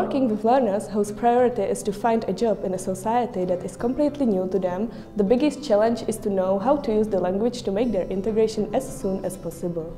working with learners whose priority is to find a job in a society that is completely new to them, the biggest challenge is to know how to use the language to make their integration as soon as possible.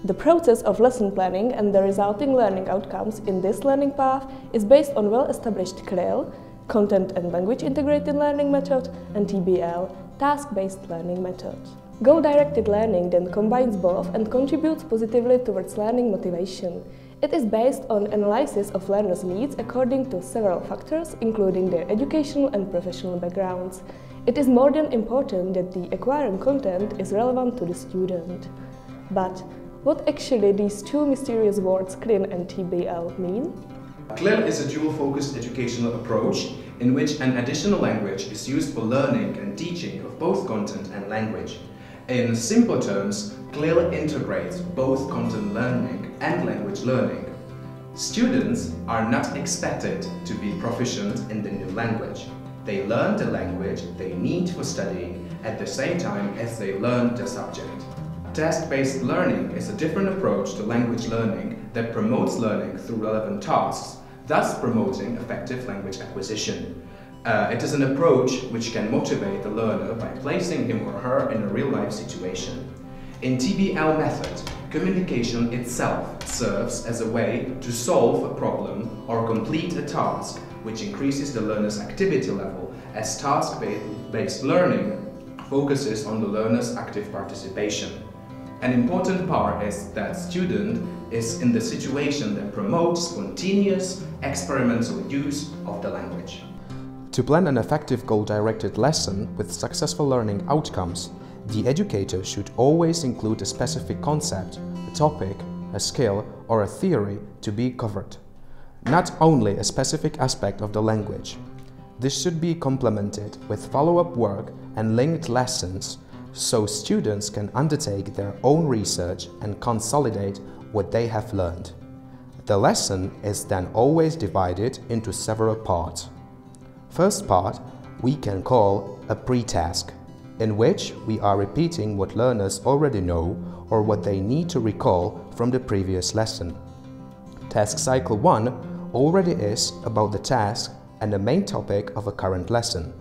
The process of lesson planning and the resulting learning outcomes in this learning path is based on well-established CLIL, Content and Language Integrated Learning Method, and TBL, Task-Based Learning Method. Goal-Directed Learning then combines both and contributes positively towards learning motivation. It is based on analysis of learners' needs according to several factors, including their educational and professional backgrounds. It is more than important that the acquiring content is relevant to the student. But what actually these two mysterious words CLIL and TBL mean? CLIL is a dual-focused educational approach in which an additional language is used for learning and teaching of both content and language. In simple terms, CLIL integrates both content learning and language learning. Students are not expected to be proficient in the new language. They learn the language they need for studying at the same time as they learn the subject. Task-based learning is a different approach to language learning that promotes learning through relevant tasks, thus promoting effective language acquisition. It is an approach which can motivate the learner by placing him or her in a real-life situation. In TBL method, communication itself serves as a way to solve a problem or complete a task, which increases the learner's activity level, as task-based learning focuses on the learner's active participation. An important part is that student is in the situation that promotes spontaneous, experimental use of the language. To plan an effective goal-directed lesson with successful learning outcomes, the educator should always include a specific concept, a topic, a skill, or a theory to be covered, not only a specific aspect of the language. This should be complemented with follow-up work and linked lessons so students can undertake their own research and consolidate what they have learned. The lesson is then always divided into several parts. First part we can call a pre-task, in which we are repeating what learners already know or what they need to recall from the previous lesson. Task cycle 1 already is about the task and the main topic of a current lesson.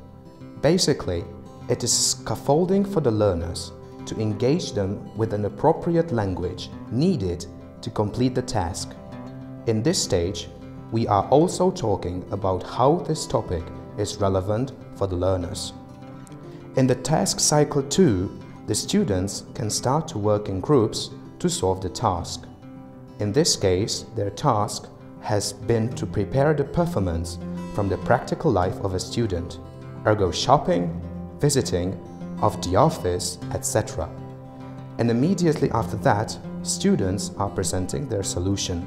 Basically, it is scaffolding for the learners to engage them with an appropriate language needed to complete the task. In this stage, we are also talking about how this topic is relevant for the learners. In the task cycle 2, the students can start to work in groups to solve the task. In this case, their task has been to prepare the performance from the practical life of a student, ergo shopping, visiting, of the office, etc. And immediately after that, students are presenting their solution.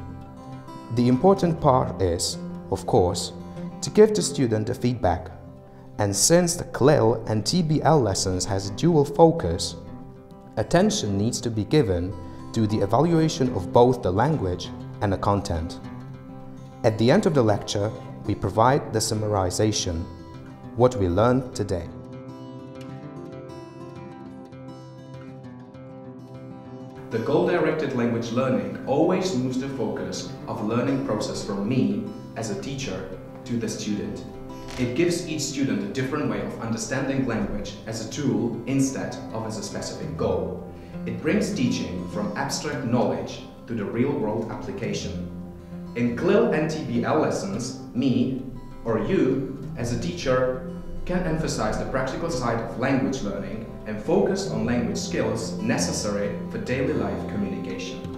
The important part is, of course, to give the student the feedback. And since the CLIL and TBL lessons has a dual focus, attention needs to be given to the evaluation of both the language and the content. At the end of the lecture, we provide the summarization, what we learned today. The goal-directed language learning always moves the focus of the learning process from me, as a teacher, to the student. It gives each student a different way of understanding language as a tool instead of as a specific goal. It brings teaching from abstract knowledge to the real-world application. In CLIL and TBL lessons, me, or you, as a teacher, can emphasize the practical side of language learning and focus on language skills necessary for daily life communication.